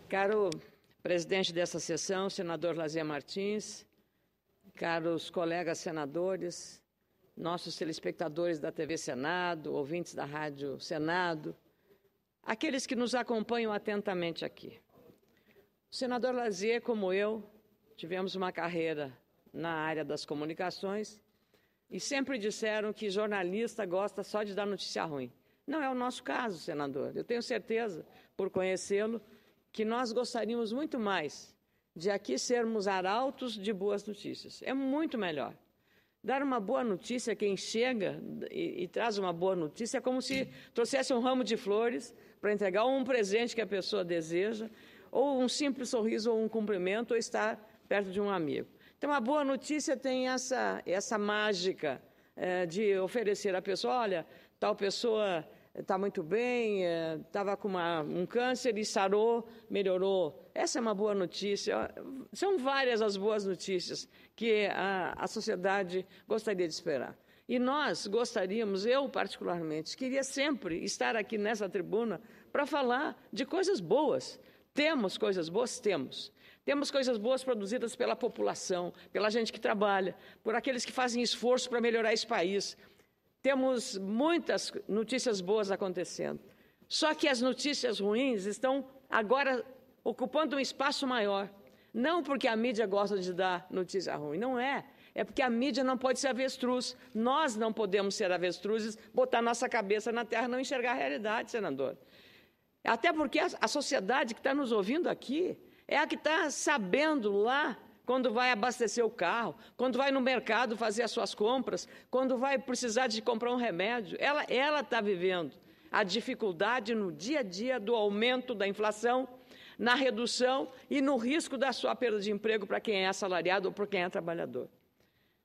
Caro presidente dessa sessão, senador Lazier Martins, caros colegas senadores, nossos telespectadores da TV Senado, ouvintes da Rádio Senado, aqueles que nos acompanham atentamente aqui. O senador Lazier, como eu, tivemos uma carreira na área das comunicações e sempre disseram que jornalista gosta só de dar notícia ruim. Não é o nosso caso, senador. Eu tenho certeza, por conhecê-lo, que nós gostaríamos muito mais de aqui sermos arautos de boas notícias. É muito melhor. Dar uma boa notícia a quem chega e traz uma boa notícia é como se trouxesse um ramo de flores para entregar um presente que a pessoa deseja, ou um simples sorriso, ou um cumprimento, ou estar perto de um amigo. Então, a boa notícia tem essa mágica de oferecer à pessoa, olha, tal pessoa está muito bem, estava com um câncer e sarou, melhorou. Essa é uma boa notícia. São várias as boas notícias que a sociedade gostaria de esperar. E nós gostaríamos, eu particularmente, queria sempre estar aqui nessa tribuna para falar de coisas boas. Temos coisas boas? Temos. Temos coisas boas produzidas pela população, pela gente que trabalha, por aqueles que fazem esforço para melhorar esse país. Temos muitas notícias boas acontecendo. Só que as notícias ruins estão agora ocupando um espaço maior. Não porque a mídia gosta de dar notícia ruim, não é. É porque a mídia não pode ser avestruz. Nós não podemos ser avestruzes, botar nossa cabeça na terra e não enxergar a realidade, senador. Até porque a sociedade que está nos ouvindo aqui é a que está sabendo lá quando vai abastecer o carro, quando vai no mercado fazer as suas compras, quando vai precisar de comprar um remédio. Ela está vivendo a dificuldade no dia a dia do aumento da inflação, na redução e no risco da sua perda de emprego para quem é assalariado ou para quem é trabalhador.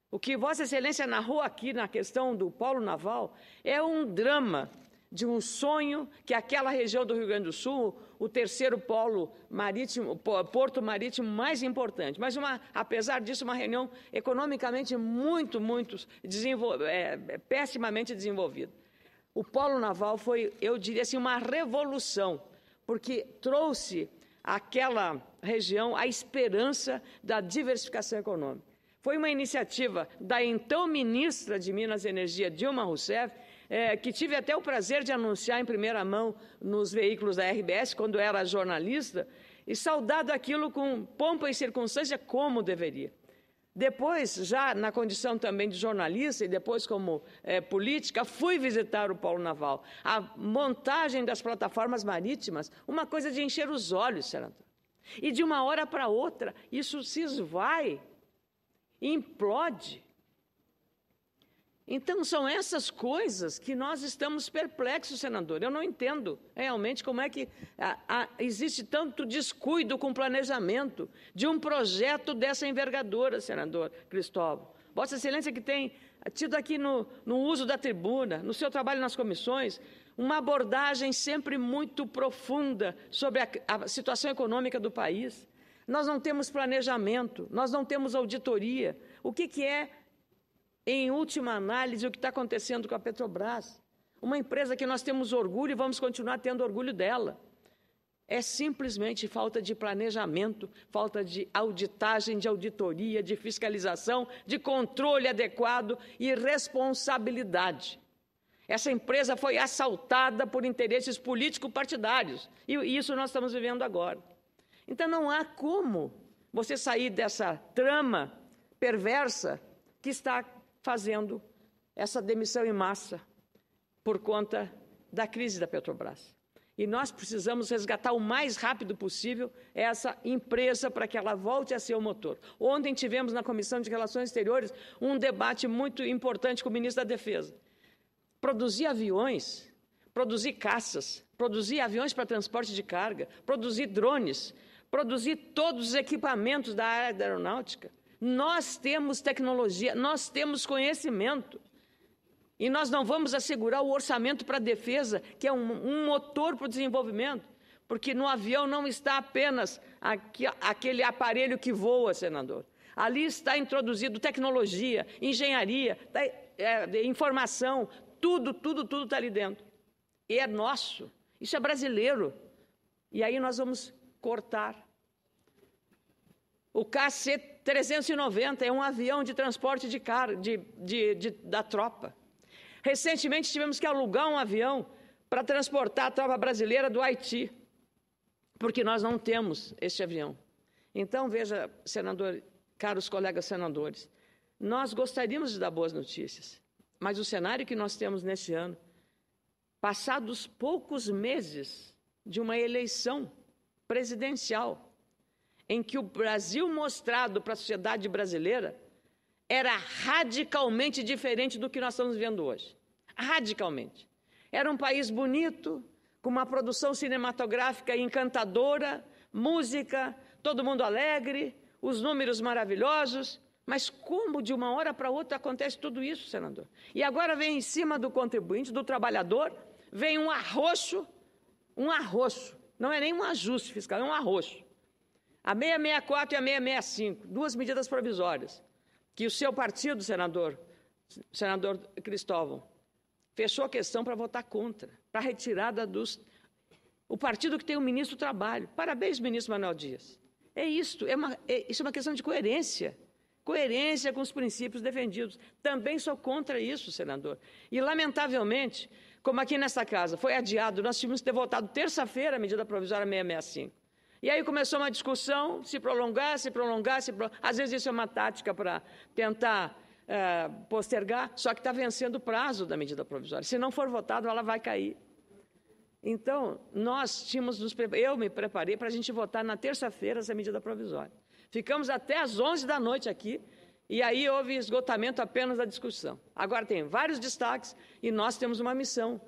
O que Vossa Excelência narrou aqui na questão do polo naval é um drama de um sonho que aquela região do Rio Grande do Sul, o terceiro polo marítimo, porto marítimo mais importante, mas apesar disso, uma região economicamente muito pessimamente desenvolvida. O polo naval foi, eu diria assim, uma revolução, porque trouxe àquela região a esperança da diversificação econômica. Foi uma iniciativa da então ministra de Minas e Energia, Dilma Rousseff, que tive até o prazer de anunciar em primeira mão nos veículos da RBS, quando era jornalista, e saudado aquilo com pompa e circunstância como deveria. Depois, já na condição também de jornalista e depois como política, fui visitar o polo naval. A montagem das plataformas marítimas, uma coisa de encher os olhos, senador. E de uma hora para outra, isso se esvai, implode. Então, são essas coisas que nós estamos perplexos, senador. Eu não entendo realmente como é que existe tanto descuido com o planejamento de um projeto dessa envergadura, senador Cristóvão. Vossa Excelência que tem tido aqui no uso da tribuna, no seu trabalho nas comissões, uma abordagem sempre muito profunda sobre a situação econômica do país. Nós não temos planejamento, nós não temos auditoria. O que é, em última análise, o que está acontecendo com a Petrobras? Uma empresa que nós temos orgulho e vamos continuar tendo orgulho dela. É simplesmente falta de planejamento, falta de auditagem, de auditoria, de fiscalização, de controle adequado e responsabilidade. Essa empresa foi assaltada por interesses político-partidários e isso nós estamos vivendo agora. Então, não há como você sair dessa trama perversa que está fazendo essa demissão em massa por conta da crise da Petrobras. E nós precisamos resgatar o mais rápido possível essa empresa para que ela volte a ser o motor. Ontem tivemos na Comissão de Relações Exteriores um debate muito importante com o ministro da Defesa. Produzir aviões, produzir caças, produzir aviões para transporte de carga, produzir drones, produzir todos os equipamentos da área da aeronáutica. Nós temos tecnologia, nós temos conhecimento. E nós não vamos assegurar o orçamento para a defesa, que é um motor para o desenvolvimento, porque no avião não está apenas aquele aparelho que voa, senador. Ali está introduzido tecnologia, engenharia, informação, tudo está ali dentro. E é nosso, isso é brasileiro. E aí nós vamos cortar. O KC-390 é um avião de transporte da tropa. Recentemente tivemos que alugar um avião para transportar a tropa brasileira do Haiti, porque nós não temos este avião. Então, veja, senador, caros colegas senadores, nós gostaríamos de dar boas notícias, mas o cenário que nós temos neste ano, passados poucos meses de uma eleição presidencial, em que o Brasil mostrado para a sociedade brasileira era radicalmente diferente do que nós estamos vendo hoje. Radicalmente. Era um país bonito, com uma produção cinematográfica encantadora, música, todo mundo alegre, os números maravilhosos. Mas como de uma hora para outra acontece tudo isso, senador? E agora vem em cima do contribuinte, do trabalhador, vem um arroxo, não é nem um ajuste fiscal, é um arroxo. A 664 e a 665, duas medidas provisórias, que o seu partido, senador Cristóvão, fechou a questão para votar contra, para a retirada dos... O partido que tem o ministro do Trabalho. Parabéns, ministro Manuel Dias. Isso é uma questão de coerência. Coerência com os princípios defendidos. Também sou contra isso, senador. E, lamentavelmente, como aqui nesta casa foi adiado, nós tínhamos que ter votado terça-feira a medida provisória 665. E aí começou uma discussão, se prolongar. Às vezes isso é uma tática para tentar postergar, só que está vencendo o prazo da medida provisória. Se não for votado, ela vai cair. Então, eu me preparei para a gente votar na terça-feira essa medida provisória. Ficamos até às 11 da noite aqui, e aí houve esgotamento apenas da discussão. Agora tem vários destaques e nós temos uma missão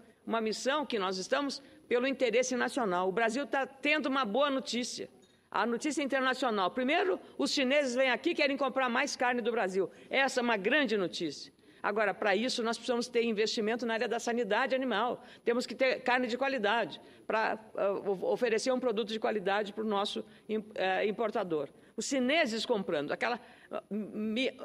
que nós estamos pelo interesse nacional. O Brasil está tendo uma boa notícia, a notícia internacional. Primeiro, os chineses vêm aqui e querem comprar mais carne do Brasil. Essa é uma grande notícia. Agora, para isso, nós precisamos ter investimento na área da sanidade animal. Temos que ter carne de qualidade para oferecer um produto de qualidade para o nosso importador. Os chineses comprando,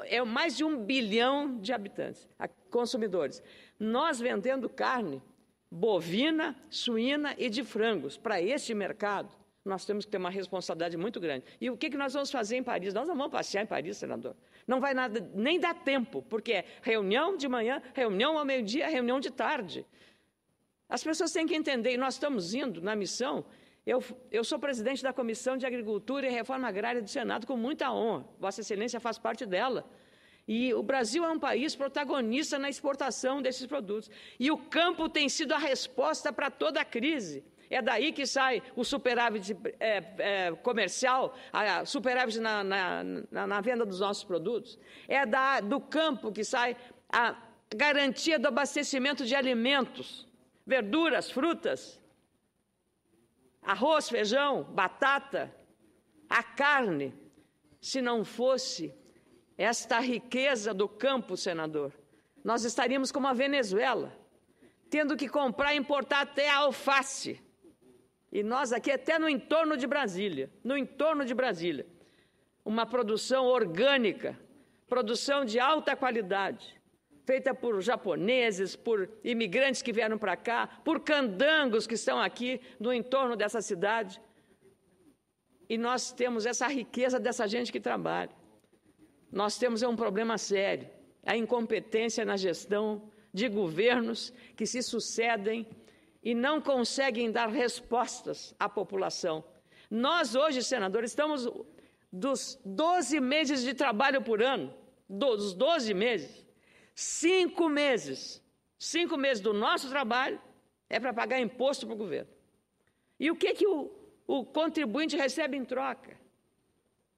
é mais de 1 bilhão de habitantes, consumidores. Nós vendendo carne bovina, suína e de frangos para este mercado, nós temos que ter uma responsabilidade muito grande. E o que nós vamos fazer em Paris? Nós não vamos passear em Paris, senador. Não vai nem dar tempo, porque é reunião de manhã, reunião ao meio-dia, reunião de tarde. As pessoas têm que entender, e nós estamos indo na missão. Eu sou presidente da Comissão de Agricultura e Reforma Agrária do Senado com muita honra. Vossa Excelência faz parte dela. E o Brasil é um país protagonista na exportação desses produtos. E o campo tem sido a resposta para toda a crise. É daí que sai o superávit comercial, a superávit na venda dos nossos produtos. É do campo que sai a garantia do abastecimento de alimentos, verduras, frutas, arroz, feijão, batata, a carne. Se não fosse esta riqueza do campo, senador, nós estaríamos como a Venezuela, tendo que comprar e importar até a alface. E nós aqui até no entorno de Brasília, uma produção orgânica, produção de alta qualidade, feita por japoneses, por imigrantes que vieram para cá, por candangos que estão aqui no entorno dessa cidade. E nós temos essa riqueza dessa gente que trabalha. Nós temos um problema sério, a incompetência na gestão de governos que se sucedem e não conseguem dar respostas à população. Nós hoje, senadores, estamos dos 12 meses de trabalho por ano, dos 12 meses, 5 meses do nosso trabalho é para pagar imposto para o governo. E o que o contribuinte recebe em troca?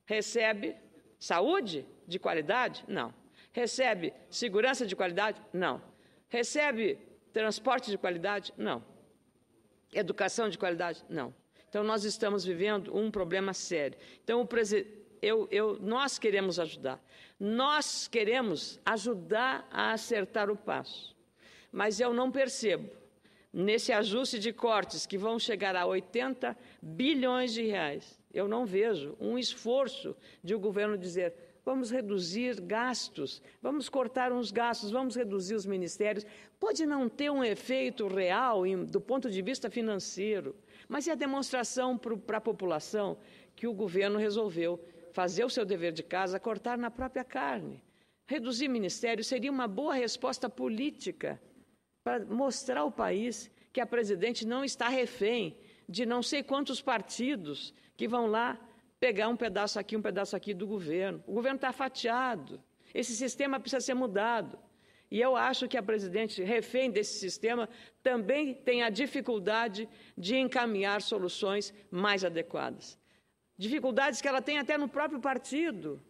Recebe saúde de qualidade? Não. Recebe segurança de qualidade? Não. Recebe transporte de qualidade? Não. Educação de qualidade? Não. Então, nós estamos vivendo um problema sério. Então, nós queremos ajudar. Nós queremos ajudar a acertar o passo. Mas eu não percebo, nesse ajuste de cortes que vão chegar a 80 bilhões de reais, eu não vejo um esforço de o governo dizer: vamos reduzir gastos, vamos cortar uns gastos, vamos reduzir os ministérios. Pode não ter um efeito real do ponto de vista financeiro, mas é a demonstração para a população que o governo resolveu fazer o seu dever de casa, cortar na própria carne. Reduzir ministérios seria uma boa resposta política para mostrar ao país que a presidente não está refém de não sei quantos partidos que vão lá pegar um pedaço aqui do governo. O governo está fatiado. Esse sistema precisa ser mudado. E eu acho que a presidente, refém desse sistema, também tem a dificuldade de encaminhar soluções mais adequadas. Dificuldades que ela tem até no próprio partido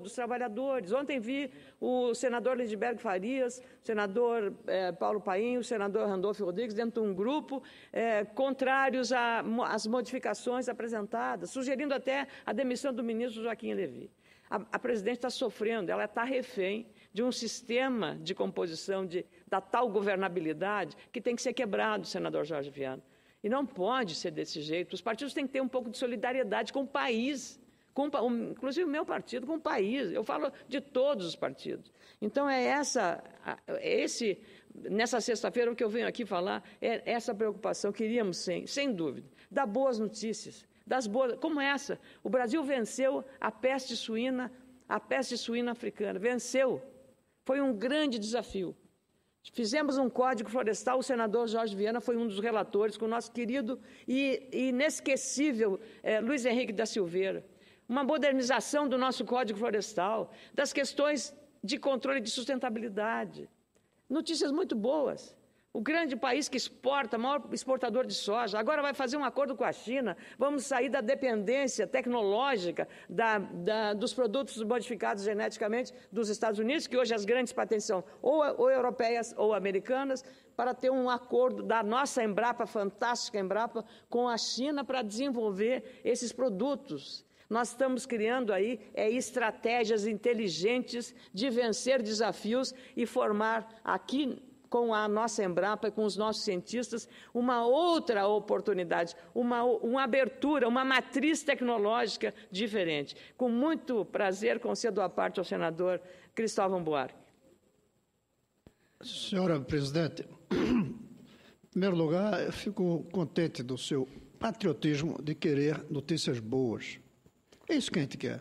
dos trabalhadores. Ontem vi o senador Lindbergh Farias, o senador Paulo Paim, o senador Randolfo Rodrigues, dentro de um grupo, contrários às modificações apresentadas, sugerindo até a demissão do ministro Joaquim Levy. A presidente está sofrendo, ela está refém de um sistema de composição da tal governabilidade que tem que ser quebrado, senador Jorge Viana. E não pode ser desse jeito. Os partidos têm que ter um pouco de solidariedade com o país, inclusive o meu partido, com o país. Eu falo de todos os partidos. Então, nessa sexta-feira, o que eu venho aqui falar é essa preocupação. Queríamos, sem dúvida, dar boas notícias, como essa. O Brasil venceu a peste suína africana. Venceu. Foi um grande desafio. Fizemos um código florestal, o senador Jorge Viana foi um dos relatores, com o nosso querido e inesquecível Luiz Henrique da Silveira. Uma modernização do nosso código florestal, das questões de controle de sustentabilidade. Notícias muito boas. O grande país que exporta, maior exportador de soja, agora vai fazer um acordo com a China, vamos sair da dependência tecnológica dos produtos modificados geneticamente dos Estados Unidos, que hoje as grandes patentes são ou europeias ou americanas, para ter um acordo da nossa Embrapa, fantástica Embrapa, com a China para desenvolver esses produtos. Nós estamos criando aí estratégias inteligentes de vencer desafios e formar aqui, com a nossa Embrapa e com os nossos cientistas, uma outra oportunidade, uma abertura, uma matriz tecnológica diferente. Com muito prazer, concedo a parte ao senador Cristóvão Buarque. Senhora Presidente, em primeiro lugar, eu fico contente do seu patriotismo de querer notícias boas. É isso que a gente quer.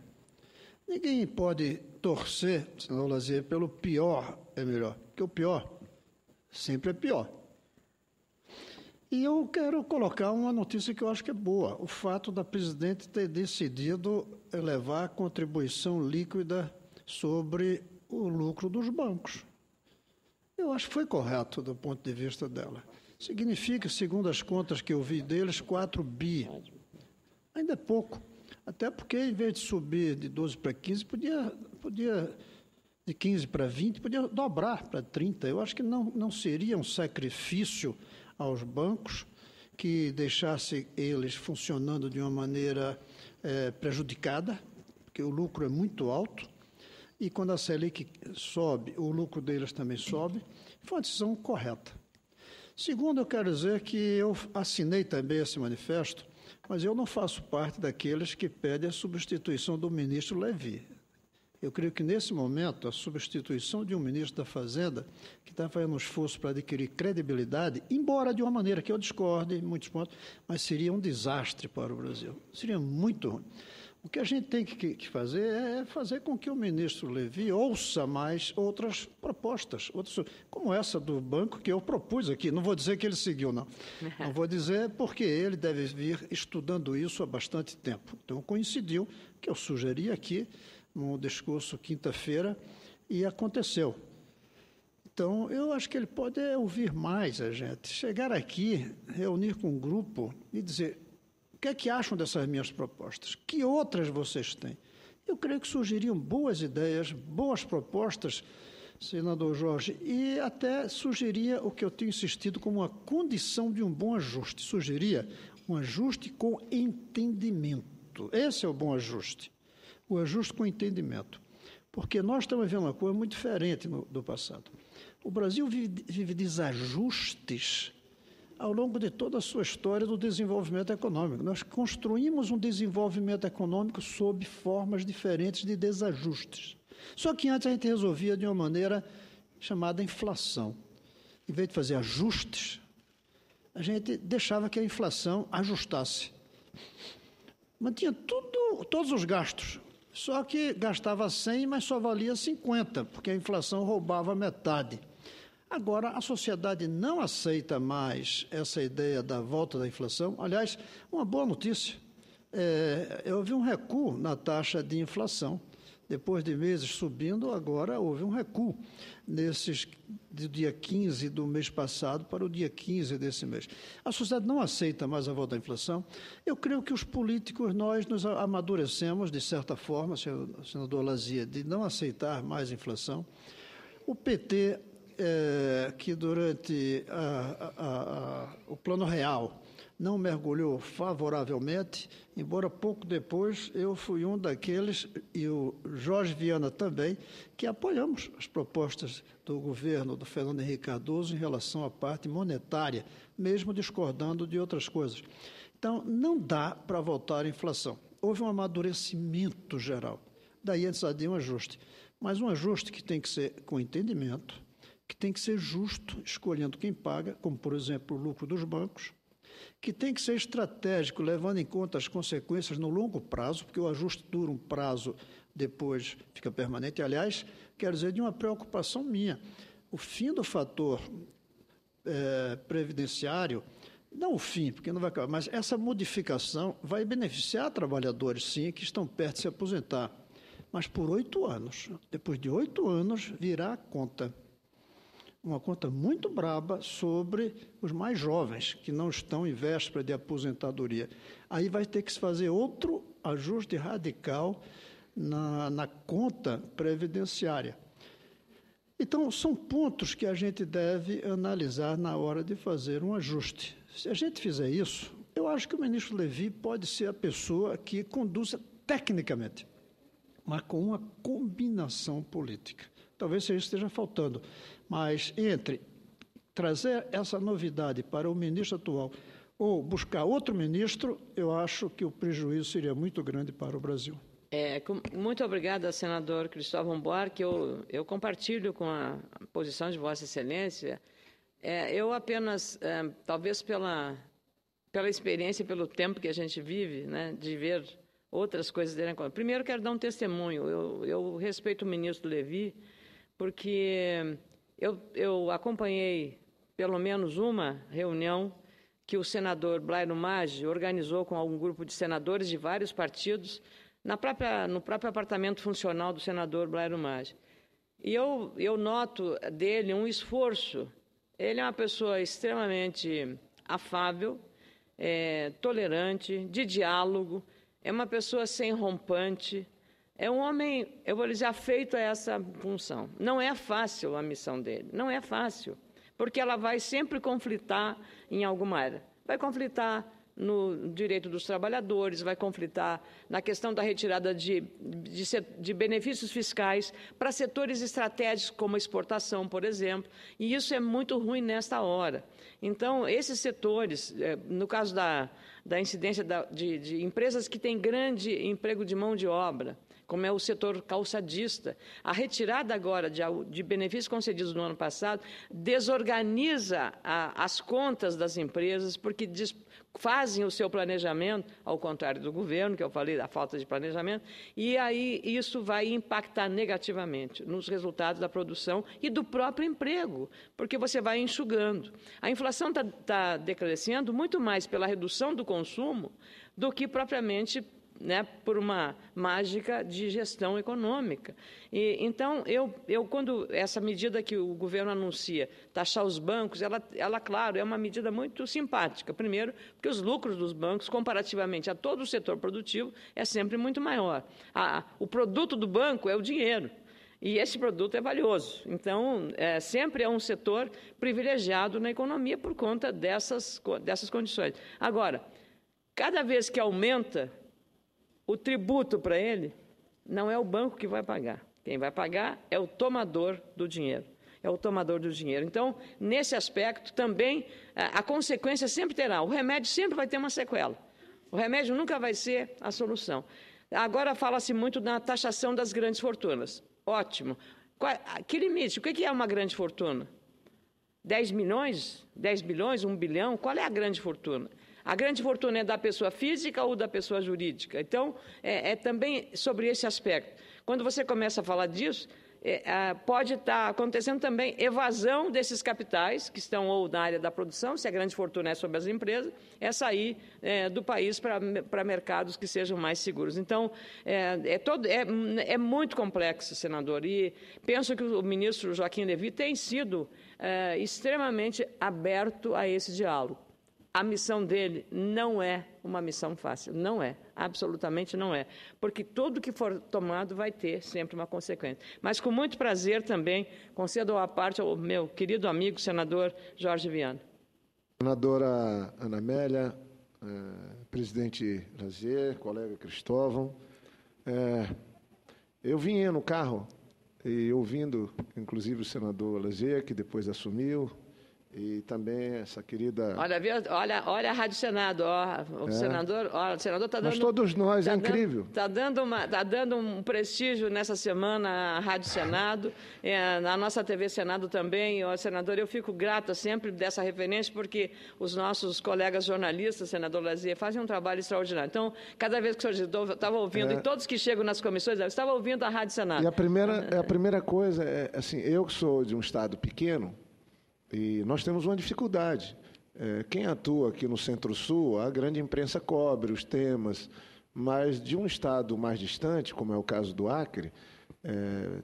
Ninguém pode torcer, senador Lazier, pelo pior é melhor, porque o pior sempre é pior. E eu quero colocar uma notícia que eu acho que é boa. O fato da presidente ter decidido elevar a contribuição líquida sobre o lucro dos bancos. Eu acho que foi correto do ponto de vista dela. Significa, segundo as contas que eu vi deles, 4 bi. Ainda é pouco. Até porque, em vez de subir de 12 para 15, podia de 15 para 20, podia dobrar para 30. Eu acho que não seria um sacrifício aos bancos que deixasse eles funcionando de uma maneira prejudicada, porque o lucro é muito alto, e quando a Selic sobe, o lucro deles também sobe. Foi uma decisão correta. Segundo, eu quero dizer que eu assinei também esse manifesto, mas eu não faço parte daqueles que pedem a substituição do ministro Levy. Eu creio que, nesse momento, a substituição de um ministro da Fazenda, que está fazendo um esforço para adquirir credibilidade, embora de uma maneira que eu discorde em muitos pontos, mas seria um desastre para o Brasil. Seria muito ruim. O que a gente tem que fazer é fazer com que o ministro Levy ouça mais outras propostas, como essa do banco que eu propus aqui. Não vou dizer que ele seguiu, não. Não vou dizer porque ele deve vir estudando isso há bastante tempo. Então, coincidiu que eu sugeri aqui, no discurso quinta-feira, e aconteceu. Então, eu acho que ele pode ouvir mais a gente, chegar aqui, reunir com um grupo e dizer: o que é que acham dessas minhas propostas? Que outras vocês têm? Eu creio que surgiriam boas ideias, boas propostas, senador Jorge, e até sugeria o que eu tenho insistido como uma condição de um bom ajuste. Sugeria um ajuste com entendimento. Esse é o bom ajuste. O ajuste com entendimento. Porque nós estamos vivendo uma coisa muito diferente do passado. O Brasil vive desajustes ao longo de toda a sua história do desenvolvimento econômico. Nós construímos um desenvolvimento econômico sob formas diferentes de desajustes. Só que antes a gente resolvia de uma maneira chamada inflação. Em vez de fazer ajustes, a gente deixava que a inflação ajustasse. Mantinha todos os gastos, só que gastava 100, mas só valia 50, porque a inflação roubava metade. Agora, a sociedade não aceita mais essa ideia da volta da inflação. Aliás, uma boa notícia, houve um recuo na taxa de inflação. Depois de meses subindo, agora houve um recuo do dia 15 do mês passado para o dia 15 desse mês. A sociedade não aceita mais a volta da inflação. Eu creio que os políticos, nós nos amadurecemos, de certa forma, senador Lazia, de não aceitar mais inflação. O PT, que durante o Plano Real não mergulhou favoravelmente, embora pouco depois eu fui um daqueles, e o Jorge Viana também, que apoiamos as propostas do governo do Fernando Henrique Cardoso em relação à parte monetária, mesmo discordando de outras coisas. Então, não dá para voltar à inflação. Houve um amadurecimento geral. Daí antes havia um ajuste. Mas um ajuste que tem que ser com entendimento, que tem que ser justo, escolhendo quem paga, como, por exemplo, o lucro dos bancos, que tem que ser estratégico, levando em conta as consequências no longo prazo, porque o ajuste dura um prazo, depois fica permanente. Aliás, quero dizer, de uma preocupação minha. O fim do fator previdenciário, não o fim, porque não vai acabar, mas essa modificação vai beneficiar trabalhadores, sim, que estão perto de se aposentar. Mas por 8 anos. Depois de 8 anos, virá a conta. Uma conta muito braba sobre os mais jovens, que não estão em véspera de aposentadoria. Aí vai ter que se fazer outro ajuste radical na conta previdenciária. Então, são pontos que a gente deve analisar na hora de fazer um ajuste. Se a gente fizer isso, eu acho que o ministro Levi pode ser a pessoa que conduza tecnicamente, mas com uma combinação política. Talvez seja isso que esteja faltando. Mas entre trazer essa novidade para o ministro atual ou buscar outro ministro, eu acho que o prejuízo seria muito grande para o Brasil. Muito obrigada, senador Cristóvão Buarque. Eu compartilho com a posição de Vossa Excelência. Eu apenas, talvez pela experiência e pelo tempo que a gente vive, né, de ver outras coisas derem conta. Primeiro, quero dar um testemunho. Eu respeito o ministro Levi, porque eu acompanhei pelo menos uma reunião que o senador Blairo Maggi organizou com algum grupo de senadores de vários partidos no próprio apartamento funcional do senador Blairo Maggi. E eu noto dele um esforço. Ele é uma pessoa extremamente afável, tolerante, de diálogo, é uma pessoa sem rompante. É um homem, eu vou dizer, afeito a essa função. Não é fácil a missão dele, não é fácil, porque ela vai sempre conflitar em alguma área. Vai conflitar no direito dos trabalhadores, vai conflitar na questão da retirada de benefícios fiscais para setores estratégicos como a exportação, por exemplo, e isso é muito ruim nesta hora. Então, esses setores, no caso da incidência de empresas que têm grande emprego de mão de obra, como é o setor calçadista. A retirada agora de benefícios concedidos no ano passado desorganiza as contas das empresas, porque fazem o seu planejamento, ao contrário do governo, que eu falei da falta de planejamento, e aí isso vai impactar negativamente nos resultados da produção e do próprio emprego, porque você vai enxugando. A inflação está decrescendo muito mais pela redução do consumo do que propriamente, né, por uma mágica de gestão econômica. Então, quando essa medida que o governo anuncia, taxar os bancos, ela, claro, é uma medida muito simpática. Primeiro, porque os lucros dos bancos, comparativamente a todo o setor produtivo, é sempre muito maior. O produto do banco é o dinheiro. E esse produto é valioso. Então, sempre é um setor privilegiado na economia por conta dessas condições. Agora, cada vez que aumenta o tributo para ele, não é o banco que vai pagar. Quem vai pagar é o tomador do dinheiro. É o tomador do dinheiro. Então, nesse aspecto, também, a consequência sempre terá. O remédio sempre vai ter uma sequela. O remédio nunca vai ser a solução. Agora, fala-se muito na taxação das grandes fortunas. Ótimo. Que limite? O que é uma grande fortuna? 10 milhões, 10 bilhões, 1 bilhão, qual é a grande fortuna? A grande fortuna é da pessoa física ou da pessoa jurídica? Então, é também sobre esse aspecto. Quando você começa a falar disso, pode estar acontecendo também evasão desses capitais, que estão ou na área da produção, se a grande fortuna é sobre as empresas, sair do país para mercados que sejam mais seguros. Então, é muito complexo, senador, e penso que o ministro Joaquim Levy tem sido extremamente aberto a esse diálogo. A missão dele não é uma missão fácil, não é, absolutamente não é, porque tudo que for tomado vai ter sempre uma consequência. Mas com muito prazer também concedo a parte ao meu querido amigo senador Jorge Viana. Senadora Ana Amélia, presidente Lazier, colega Cristóvão, eu vinha no carro e ouvindo, inclusive, o senador Lazier, que depois assumiu, e também essa querida... Olha a Rádio Senado, o senador está dando... Mas todos nós, é incrível. Está dando um prestígio nessa semana à Rádio Senado, na nossa TV Senado também. Senador, eu fico grata sempre dessa referência, porque os nossos colegas jornalistas, senador Lazier, fazem um trabalho extraordinário. Então, cada vez que o senhor estava ouvindo, e todos que chegam nas comissões, eu estava ouvindo a Rádio Senado. E a primeira coisa é, assim, eu que sou de um estado pequeno, e nós temos uma dificuldade. Quem atua aqui no Centro-Sul, a grande imprensa cobre os temas, mas de um estado mais distante, como é o caso do Acre,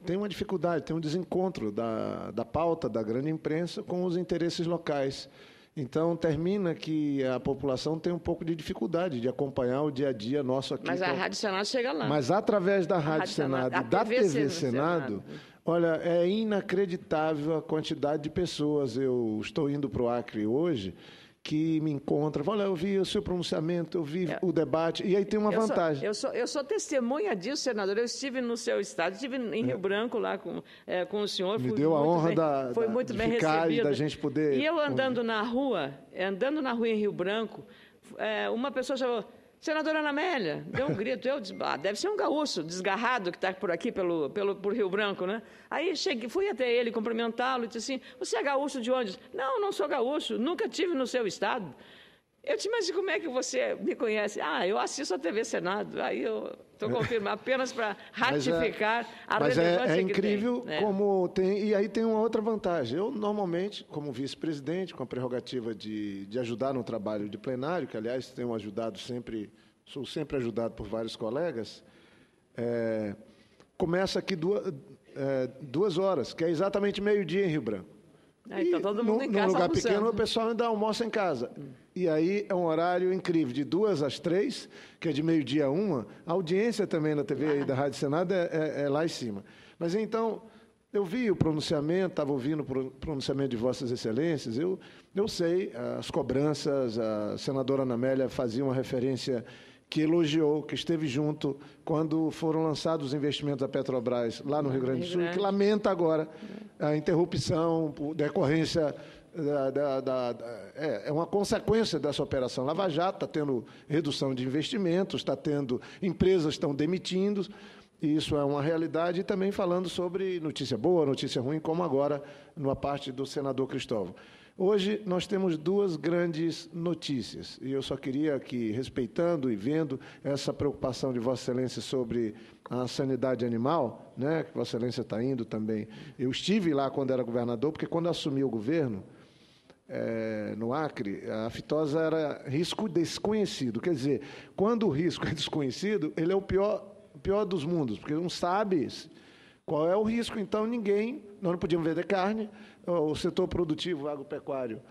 tem uma dificuldade, tem um desencontro da pauta da grande imprensa com os interesses locais. Então, termina que a população tem um pouco de dificuldade de acompanhar o dia a dia nosso aqui. Mas a Rádio Senado chega lá. Mas, através da Rádio Senado e da TV Senado, olha, é inacreditável a quantidade de pessoas. Eu estou indo para o Acre hoje, que me encontram, olha, eu vi o seu pronunciamento, eu vi o debate, e aí tem uma vantagem. Eu sou testemunha disso, senador. Eu estive no seu estado, estive em Rio Branco lá com o senhor. Me deu a honra foi muito bem recebido, da gente poder... E eu andando na rua em Rio Branco, uma pessoa chamou, senadora Ana Amélia, deu um grito, eu disse, deve ser um gaúcho desgarrado que está por aqui, por Rio Branco, né? Aí fui até ele cumprimentá-lo e disse assim, você é gaúcho de onde? Não sou gaúcho, nunca tive no seu estado. Eu disse, mas como é que você me conhece? Eu assisto a TV Senado. Aí eu estou confirmando, apenas para ratificar a relevância que tem. Mas é incrível como tem... E aí tem uma outra vantagem. Eu, normalmente, como vice-presidente, com a prerrogativa de ajudar no trabalho de plenário, que, aliás, tenho ajudado sempre, sou sempre ajudado por vários colegas, começa aqui 2 horas, que é exatamente meio-dia em Rio Branco. Então, todo mundo em casa num lugar almoçando. pequeno, o pessoal ainda almoça em casa. E aí é um horário incrível, de 2 às 3, que é de meio-dia a 1. A audiência também na TV e da Rádio Senado é lá em cima. Mas então, eu vi o pronunciamento, estava ouvindo o pronunciamento de Vossas Excelências, eu sei as cobranças, a senadora Ana Amélia fazia uma referência que elogiou, que esteve junto quando foram lançados os investimentos da Petrobras lá no Rio Grande do Sul, e que lamenta agora a interrupção por decorrência é uma consequência dessa operação Lava Jato, está tendo redução de investimentos, empresas estão demitindo, e isso é uma realidade, e também falando sobre notícia boa, notícia ruim, como agora numa parte do senador Cristóvão. Hoje nós temos 2 grandes notícias, e eu só queria que, respeitando e vendo essa preocupação de Vossa Excelência sobre a sanidade animal, né, que Vossa Excelência está indo também. Eu estive lá quando era governador, porque quando assumi o governo, no Acre, a aftosa era risco desconhecido. Quer dizer, quando o risco é desconhecido, ele é o pior dos mundos, porque não sabe qual é o risco, então nós não podíamos vender carne. O setor produtivo agropecuário,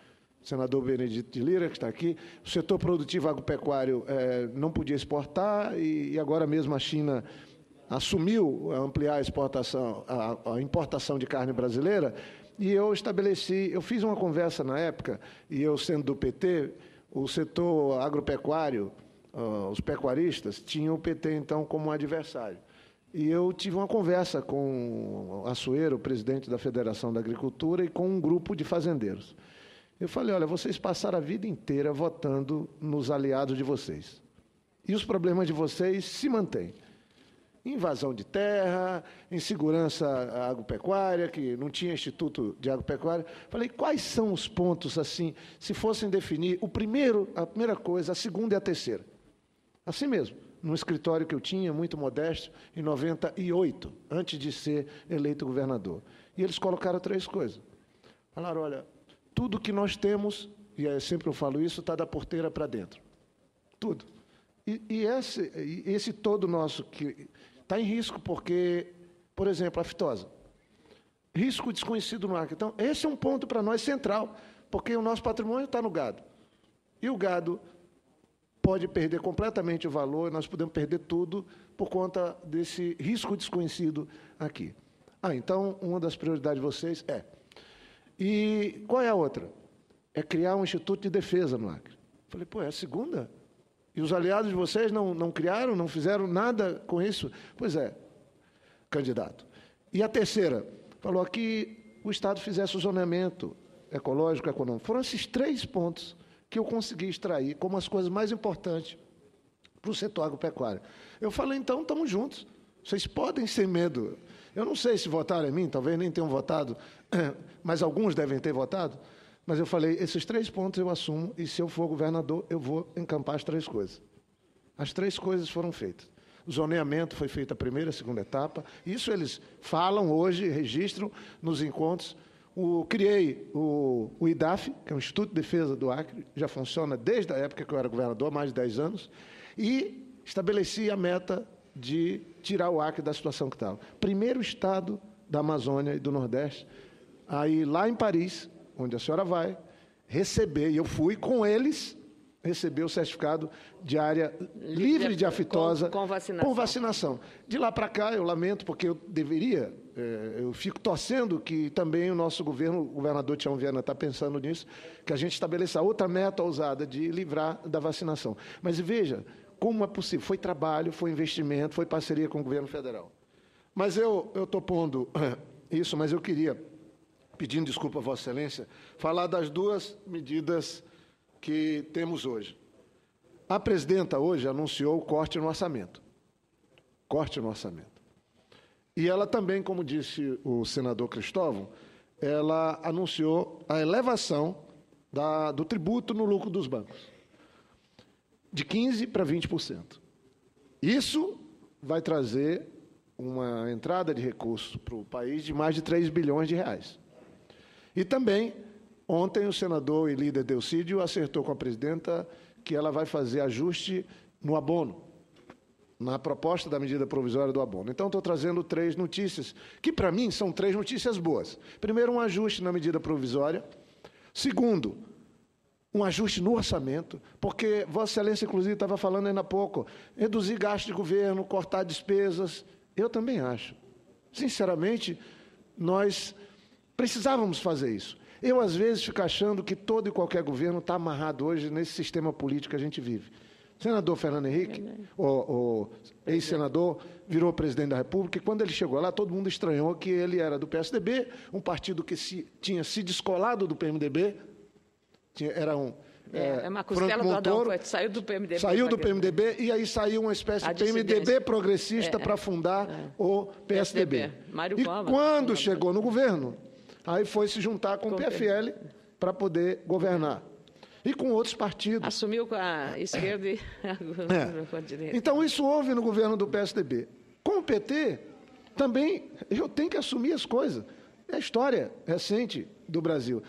o senador Benedito de Lira, que está aqui, o setor produtivo agropecuário não podia exportar, e agora mesmo a China assumiu ampliar a importação de carne brasileira, e eu fiz uma conversa na época, e eu sendo do PT, o setor agropecuário, os pecuaristas, tinham o PT então como adversário. E eu tive uma conversa com o Açoeiro, o presidente da Federação da Agricultura, e com um grupo de fazendeiros. Eu falei, olha, vocês passaram a vida inteira votando nos aliados de vocês. E os problemas de vocês se mantêm. invasão de terra, insegurança agropecuária, que não tinha instituto de agropecuária. Falei, quais são os pontos, assim, se fossem definir a primeira coisa, a segunda e a terceira? Assim mesmo, num escritório que eu tinha, muito modesto, em 98, antes de ser eleito governador. E eles colocaram 3 coisas. Falaram, olha, tudo que nós temos, e sempre eu falo isso, está da porteira para dentro. Tudo. E esse todo nosso que está em risco porque, por exemplo, a fitosa. Risco desconhecido no Acre. Então, esse é um ponto para nós central, porque o nosso patrimônio está no gado. E o gado pode perder completamente o valor, nós podemos perder tudo por conta desse risco desconhecido aqui. Então, uma das prioridades de vocês é. E qual é a outra? É criar um instituto de defesa no Acre. Falei, é a segunda? E os aliados de vocês não criaram, não fizeram nada com isso? Pois é, candidato. E a terceira, falou que o Estado fizesse o zoneamento ecológico, econômico. Foram esses 3 pontos que eu consegui extrair como as coisas mais importantes para o setor agropecuário. Eu falei, então, estamos juntos. Vocês podem sem medo. Eu não sei se votaram em mim, talvez nem tenham votado, mas alguns devem ter votado. Mas eu falei, esses 3 pontos eu assumo, e se eu for governador, eu vou encampar as 3 coisas. As 3 coisas foram feitas. O zoneamento foi feito a primeira e a segunda etapa. Isso eles falam hoje, registram nos encontros. Criei o IDAF, que é o Instituto de Defesa do Acre, já funciona desde a época que eu era governador, há mais de 10 anos, e estabeleci a meta de tirar o Acre da situação que estava. Primeiro estado da Amazônia e do Nordeste, aí lá em Paris, onde a senhora vai, receber, e eu fui com eles, receber o certificado de área livre de aftosa com vacinação. De lá para cá, eu lamento, porque eu deveria, eu fico torcendo que também o nosso governo, o governador Tião Viana está pensando nisso, que a gente estabeleça outra meta ousada de livrar da vacinação. Mas veja, como é possível? Foi trabalho, foi investimento, foi parceria com o governo federal. Mas eu estou pondo isso, mas eu queria, pedindo desculpa a Vossa Excelência, falar das 2 medidas que temos hoje. A presidenta hoje anunciou o corte no orçamento. Corte no orçamento. E ela também, como disse o senador Cristóvão, ela anunciou a elevação do tributo no lucro dos bancos, de 15% para 20%. Isso vai trazer uma entrada de recursos para o país de mais de 3 bilhões de reais. E também, ontem, o senador e líder Delcídio acertou com a presidenta que ela vai fazer ajuste no abono, na proposta da medida provisória do abono. Então, estou trazendo 3 notícias, que, para mim, são 3 notícias boas. Primeiro, um ajuste na medida provisória. Segundo, um ajuste no orçamento, porque Vossa Excelência, inclusive, estava falando ainda há pouco, reduzir gasto de governo, cortar despesas. Eu também acho. Sinceramente, nós precisávamos fazer isso. Eu, às vezes, fico achando que todo e qualquer governo está amarrado hoje nesse sistema político que a gente vive. O senador Fernando Henrique, o ex-senador, virou presidente da República, e quando ele chegou lá, todo mundo estranhou que ele era do PSDB, um partido que tinha se descolado do PMDB, era um... uma costela do Adão, saiu do PMDB. Saiu do PMDB e aí saiu uma espécie de PMDB progressista para fundar o PSDB. E quando chegou no governo, aí foi se juntar com o PFL para poder governar. E com outros partidos. Assumiu com a esquerda e com a direita. Então, isso houve no governo do PSDB. Com o PT, também, eu tenho que assumir as coisas. É a história recente do Brasil.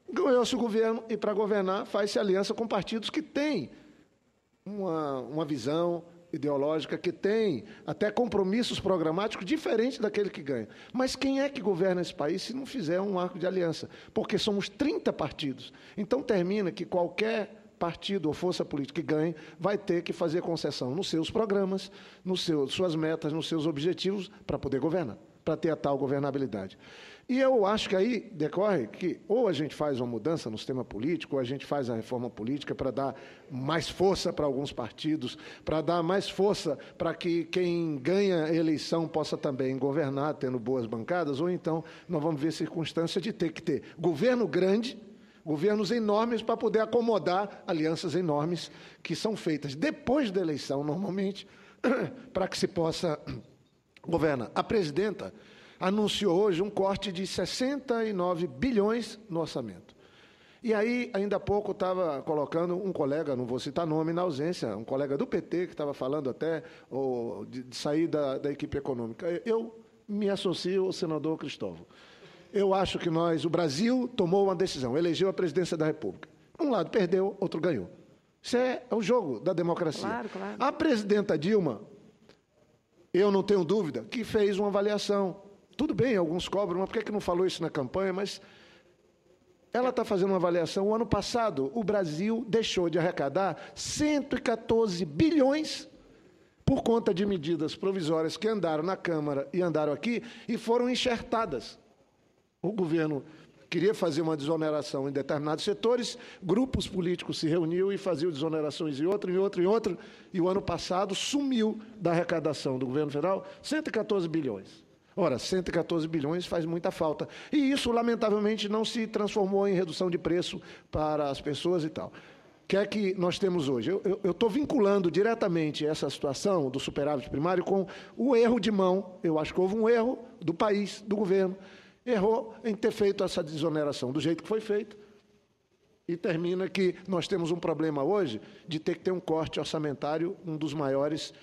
Ganhou-se o governo e, para governar, faz-se aliança com partidos que têm uma visão ideológica, que tem até compromissos programáticos diferentes daquele que ganha. Mas quem é que governa esse país se não fizer um arco de aliança? Porque somos 30 partidos. Então termina que qualquer partido ou força política que ganhe vai ter que fazer concessão nos seus programas, suas metas, nos seus objetivos para poder governar, para ter a tal governabilidade. E eu acho que aí decorre que ou a gente faz uma mudança no sistema político, ou a gente faz a reforma política para dar mais força para alguns partidos, para dar mais força para que quem ganha a eleição possa também governar, tendo boas bancadas, ou então nós vamos ver circunstância de ter que ter governo grande, governos enormes para poder acomodar alianças enormes que são feitas depois da eleição, normalmente, para que se possa governar. A presidenta anunciou hoje um corte de 69 bilhões no orçamento. E aí, ainda há pouco, estava colocando um colega, não vou citar nome, na ausência, um colega do PT, que estava falando até de sair da equipe econômica. Eu me associo ao senador Cristóvão. Eu acho que o Brasil tomou uma decisão, elegeu a presidência da República. Um lado perdeu, outro ganhou. Isso é o jogo da democracia. Claro, claro. A presidenta Dilma, eu não tenho dúvida, que fez uma avaliação. Tudo bem, alguns cobram, mas por que não falou isso na campanha? Mas ela está fazendo uma avaliação. O ano passado, o Brasil deixou de arrecadar 114 bilhões por conta de medidas provisórias que andaram na Câmara e andaram aqui e foram enxertadas. O governo queria fazer uma desoneração em determinados setores, grupos políticos se reuniam e faziam desonerações em outro, e o ano passado sumiu da arrecadação do governo federal 114 bilhões. Ora, 114 bilhões faz muita falta. E isso, lamentavelmente, não se transformou em redução de preço para as pessoas e tal. O que é que nós temos hoje? Eu estou vinculando diretamente essa situação do superávit primário com o erro de mão. Eu acho que houve um erro do país, do governo. Errou em ter feito essa desoneração do jeito que foi feito. E termina que nós temos um problema hoje de ter que ter um corte orçamentário, um dos maiores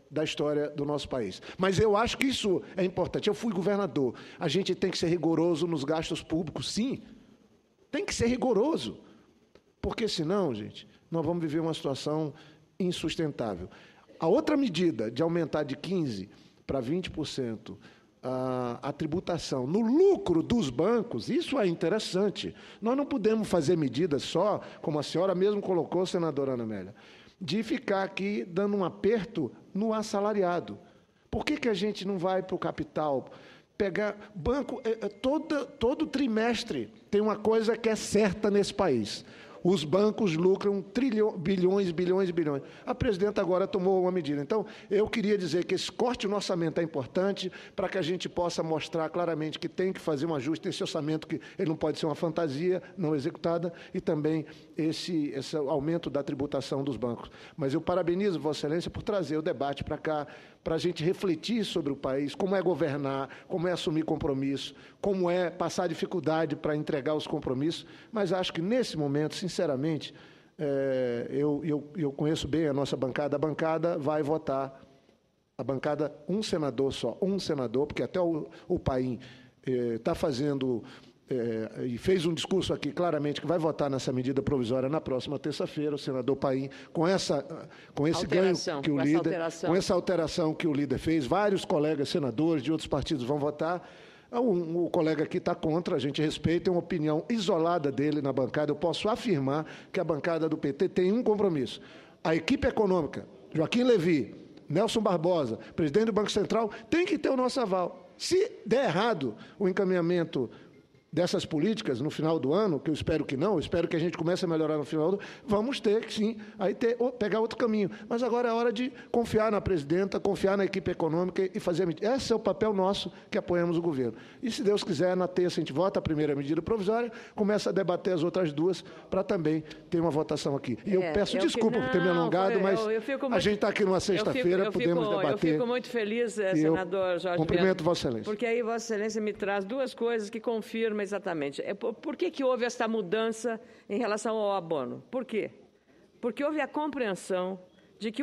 da história do nosso país. Mas eu acho que isso é importante. Eu fui governador. A gente tem que ser rigoroso nos gastos públicos, sim. Tem que ser rigoroso. Porque senão, gente, nós vamos viver uma situação insustentável. A outra medida de aumentar de 15% para 20% a tributação no lucro dos bancos, isso é interessante. Nós não podemos fazer medidas só, como a senhora mesmo colocou, senadora Ana Amélia, de ficar aqui dando um aperto no assalariado. Por que a gente não vai para o capital? Pegar banco, todo trimestre tem uma coisa que é certa nesse país. Os bancos lucram bilhões. A presidenta agora tomou uma medida. Então, eu queria dizer que esse corte no orçamento é importante para que a gente possa mostrar claramente que tem que fazer um ajuste nesse orçamento, que ele não pode ser uma fantasia não executada, e também esse aumento da tributação dos bancos. Mas eu parabenizo Vossa Excelência por trazer o debate para cá, para a gente refletir sobre o país, como é governar, como é assumir compromisso, como é passar dificuldade para entregar os compromissos. Mas acho que, nesse momento, sinceramente, eu conheço bem a nossa bancada. A bancada vai votar, a bancada, um senador, porque até o Paim está fazendo... e fez um discurso aqui claramente que vai votar nessa medida provisória na próxima terça-feira, o senador Paim, com esse ganho que o líder, com essa alteração que o líder fez, vários colegas senadores de outros partidos vão votar. O colega aqui está contra, a gente respeita, é uma opinião isolada dele na bancada. Eu posso afirmar que a bancada do PT tem um compromisso. A equipe econômica, Joaquim Levy, Nelson Barbosa, presidente do Banco Central, tem que ter o nosso aval. Se der errado o encaminhamento dessas políticas no final do ano, que eu espero que não, eu espero que a gente comece a melhorar no final do ano, vamos ter que, sim, aí pegar outro caminho. Mas agora é hora de confiar na presidenta, confiar na equipe econômica e fazer a medida. Esse é o papel nosso que apoiamos o governo. E, se Deus quiser, na terça a gente vota a primeira medida provisória, começa a debater as outras duas, para também ter uma votação aqui. E eu peço desculpa por ter me alongado, mas a gente está aqui numa sexta-feira, podemos debater. Eu fico muito feliz, senador Jorge cumprimento Vossa Excelência. Porque aí Vossa Excelência me traz duas coisas que confirmam exatamente. Por que houve essa mudança em relação ao abono? Por quê? Porque houve a compreensão de que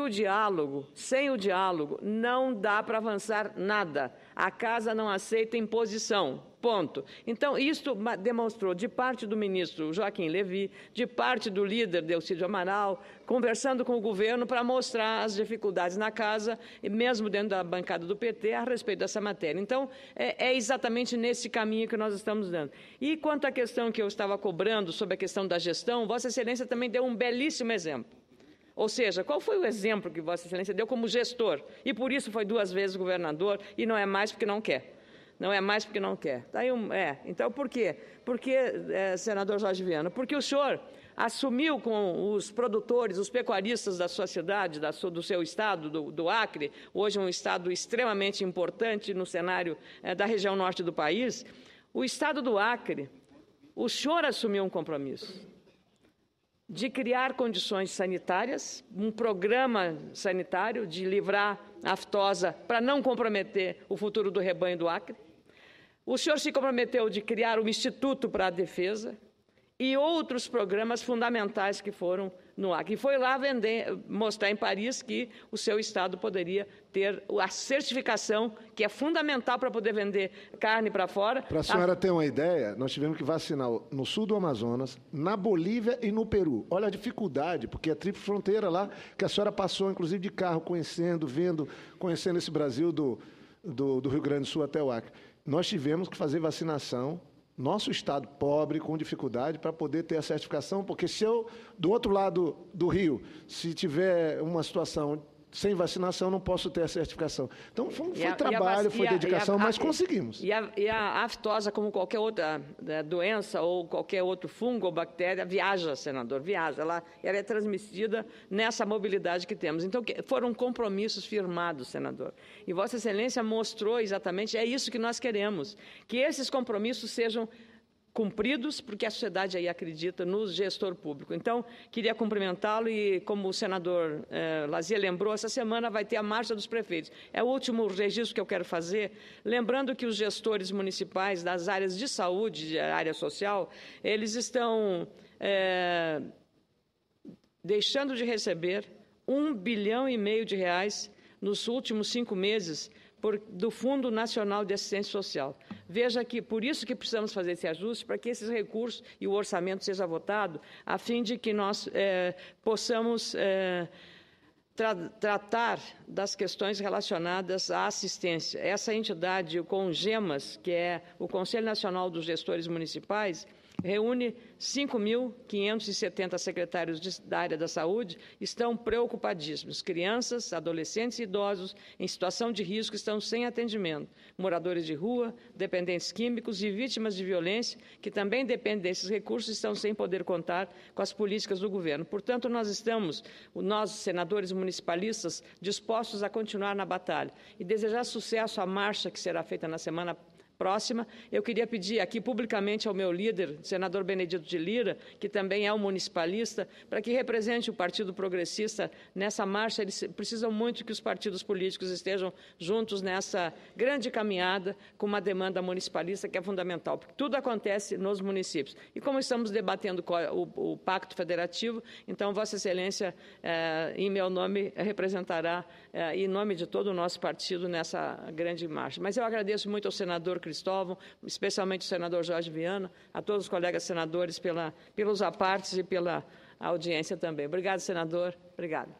sem o diálogo, não dá para avançar nada. A casa não aceita imposição. Ponto. Então, isto demonstrou, de parte do ministro Joaquim Levy, de parte do líder Delcídio Amaral, conversando com o governo para mostrar as dificuldades na casa, e mesmo dentro da bancada do PT, a respeito dessa matéria. Então, é exatamente nesse caminho que nós estamos dando. E quanto à questão que eu estava cobrando sobre a questão da gestão, Vossa Excelência também deu um belíssimo exemplo. Ou seja, qual foi o exemplo que Vossa Excelência deu como gestor? E por isso foi 2 vezes governador, e não é mais porque não quer. Não é mais porque não quer. Então, por quê? Porque, senador Jorge Viana, porque o senhor assumiu com os produtores, os pecuaristas da sua cidade, do seu estado, do Acre, hoje um estado extremamente importante no cenário da região norte do país, o estado do Acre, o senhor assumiu um compromisso. de criar condições sanitárias, um programa sanitário de livrar a aftosa para não comprometer o futuro do rebanho do Acre. O senhor se comprometeu de criar um Instituto para a Defesa e outros programas fundamentais que foram no Acre. E foi lá mostrar em Paris que o seu Estado poderia ter a certificação, que é fundamental para poder vender carne para fora. Para a senhora ter uma ideia, nós tivemos que vacinar no sul do Amazonas, na Bolívia e no Peru. Olha a dificuldade, porque é a tríplice fronteira lá, que a senhora passou, inclusive, de carro, conhecendo esse Brasil do Rio Grande do Sul até o Acre. Nós tivemos que fazer vacinação, nosso estado pobre, com dificuldade, para poder ter a certificação, porque se eu, do outro lado do rio, se tiver uma situação sem vacinação, não posso ter a certificação. Então, foi trabalho, foi dedicação, mas conseguimos. E a aftosa, como qualquer outra doença ou qualquer outro fungo ou bactéria, viaja, senador, viaja. Ela é transmitida nessa mobilidade que temos. Então, foram compromissos firmados, senador. E Vossa Excelência mostrou exatamente, é isso que nós queremos, que esses compromissos sejam cumpridos, porque a sociedade aí acredita no gestor público. Então, queria cumprimentá-lo e, como o senador Lazier lembrou, essa semana vai ter a Marcha dos Prefeitos. É o último registro que eu quero fazer, lembrando que os gestores municipais das áreas de saúde, da área social, eles estão deixando de receber R$1,5 bilhão nos últimos 5 meses do Fundo Nacional de Assistência Social. Veja que, por isso que precisamos fazer esse ajuste, para que esses recursos e o orçamento seja votado, a fim de que nós possamos tratar das questões relacionadas à assistência. Essa entidade, o CONGEMAS, que é o Conselho Nacional dos Gestores Municipais, reúne 5.570 secretários da área da saúde, estão preocupadíssimos. Crianças, adolescentes e idosos em situação de risco estão sem atendimento. Moradores de rua, dependentes químicos e vítimas de violência, que também dependem desses recursos, estão sem poder contar com as políticas do governo. Portanto, nós, senadores municipalistas, dispostos a continuar na batalha e desejar sucesso à marcha que será feita na semana próxima. Eu queria pedir aqui publicamente ao meu líder, senador Benedito de Lira, que também é um municipalista, para que represente o Partido Progressista nessa marcha. Eles precisam muito que os partidos políticos estejam juntos nessa grande caminhada com uma demanda municipalista que é fundamental, porque tudo acontece nos municípios. E como estamos debatendo o Pacto Federativo, então Vossa Excelência, em meu nome, representará, em nome de todo o nosso partido, nessa grande marcha. Mas eu agradeço muito ao senador Cristóvão, especialmente o senador Jorge Viana, a todos os colegas senadores pelos apartes e pela audiência também. Obrigado, senador. Obrigado.